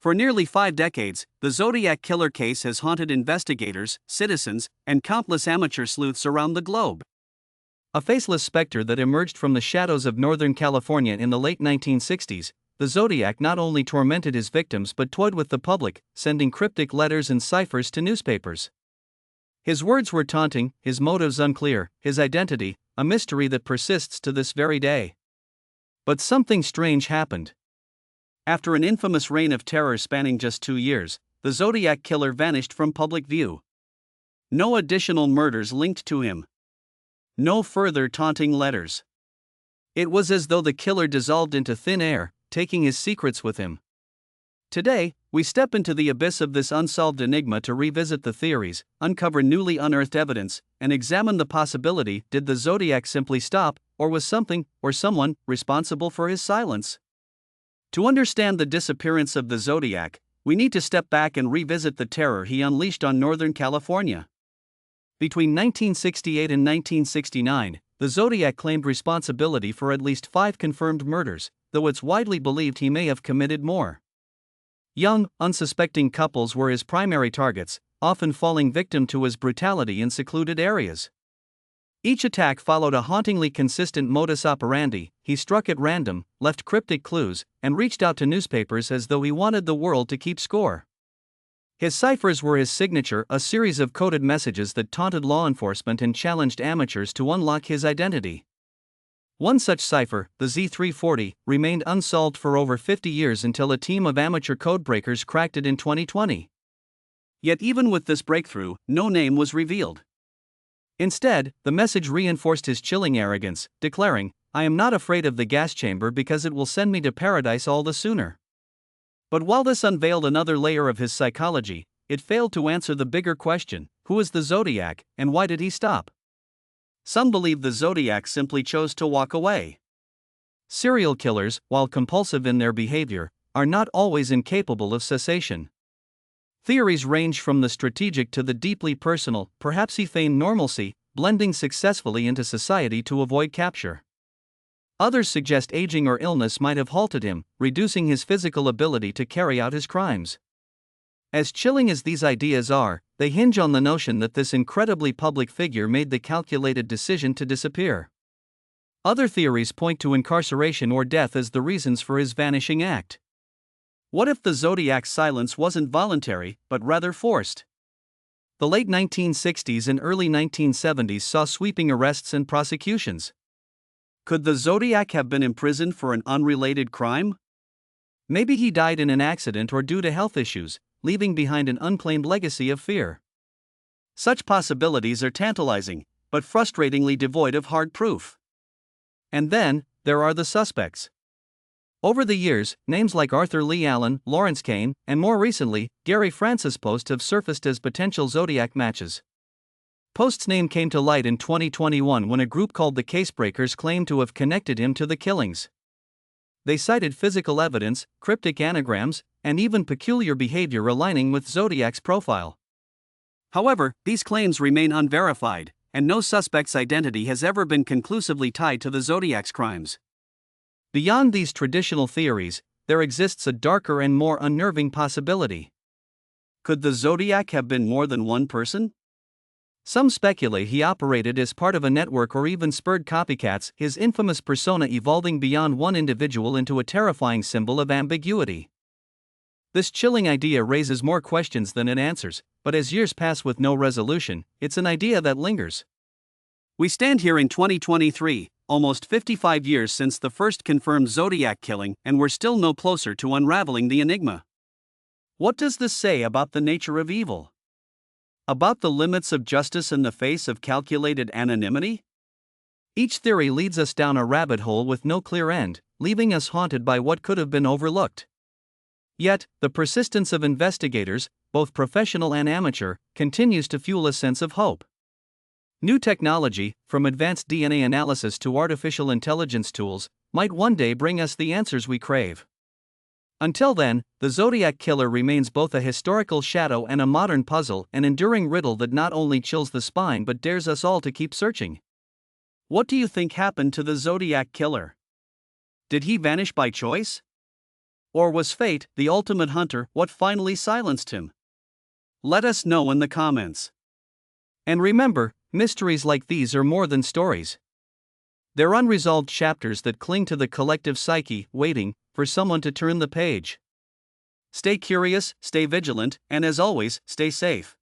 For nearly 5 decades, the Zodiac Killer case has haunted investigators, citizens, and countless amateur sleuths around the globe. A faceless specter that emerged from the shadows of Northern California in the late 1960s, the Zodiac not only tormented his victims but toyed with the public, sending cryptic letters and ciphers to newspapers. His words were taunting, his motives unclear, his identity a mystery that persists to this very day. But something strange happened. After an infamous reign of terror spanning just 2 years, the Zodiac Killer vanished from public view. No additional murders linked to him. No further taunting letters. It was as though the killer dissolved into thin air, taking his secrets with him. Today, we step into the abyss of this unsolved enigma to revisit the theories, uncover newly unearthed evidence, and examine the possibility: did the Zodiac simply stop, or was something, or someone, responsible for his silence? To understand the disappearance of the Zodiac, we need to step back and revisit the terror he unleashed on Northern California. Between 1968 and 1969, the Zodiac claimed responsibility for at least 5 confirmed murders, though it's widely believed he may have committed more. Young, unsuspecting couples were his primary targets, often falling victim to his brutality in secluded areas. Each attack followed a hauntingly consistent modus operandi: he struck at random, left cryptic clues, and reached out to newspapers as though he wanted the world to keep score. His ciphers were his signature, a series of coded messages that taunted law enforcement and challenged amateurs to unlock his identity. One such cipher, the Z340, remained unsolved for over 50 years until a team of amateur codebreakers cracked it in 2020. Yet even with this breakthrough, no name was revealed. Instead, the message reinforced his chilling arrogance, declaring, "I am not afraid of the gas chamber because it will send me to paradise all the sooner." But while this unveiled another layer of his psychology, it failed to answer the bigger question: who is the Zodiac, and why did he stop? Some believe the Zodiac simply chose to walk away. Serial killers, while compulsive in their behavior, are not always incapable of cessation. Theories range from the strategic to the deeply personal. Perhaps he feigned normalcy, blending successfully into society to avoid capture. Others suggest aging or illness might have halted him, reducing his physical ability to carry out his crimes. As chilling as these ideas are, they hinge on the notion that this incredibly public figure made the calculated decision to disappear. Other theories point to incarceration or death as the reasons for his vanishing act. What if the Zodiac's silence wasn't voluntary, but rather forced? The late 1960s and early 1970s saw sweeping arrests and prosecutions. Could the Zodiac have been imprisoned for an unrelated crime? Maybe he died in an accident or due to health issues, leaving behind an unclaimed legacy of fear. Such possibilities are tantalizing, but frustratingly devoid of hard proof. And then, there are the suspects. Over the years, names like Arthur Lee Allen, Lawrence Kane, and more recently, Gary Francis Poste have surfaced as potential Zodiac matches. Poste's name came to light in 2021 when a group called the Casebreakers claimed to have connected him to the killings. They cited physical evidence, cryptic anagrams, and even peculiar behavior aligning with Zodiac's profile. However, these claims remain unverified, and no suspect's identity has ever been conclusively tied to the Zodiac's crimes. Beyond these traditional theories, there exists a darker and more unnerving possibility. Could the Zodiac have been more than one person? Some speculate he operated as part of a network or even spurred copycats, his infamous persona evolving beyond one individual into a terrifying symbol of ambiguity. This chilling idea raises more questions than it answers, but as years pass with no resolution, it's an idea that lingers. We stand here in 2023, almost 55 years since the first confirmed Zodiac killing, and we're still no closer to unraveling the enigma. What does this say about the nature of evil? About the limits of justice in the face of calculated anonymity? Each theory leads us down a rabbit hole with no clear end, leaving us haunted by what could have been overlooked. Yet, the persistence of investigators, both professional and amateur, continues to fuel a sense of hope. New technology, from advanced DNA analysis to artificial intelligence tools, might one day bring us the answers we crave. Until then, the Zodiac Killer remains both a historical shadow and a modern puzzle, an enduring riddle that not only chills the spine but dares us all to keep searching. What do you think happened to the Zodiac Killer? Did he vanish by choice? Or was fate, the ultimate hunter, what finally silenced him? Let us know in the comments. And remember, mysteries like these are more than stories. They're unresolved chapters that cling to the collective psyche, waiting for someone to turn the page. Stay curious, stay vigilant, and as always, stay safe.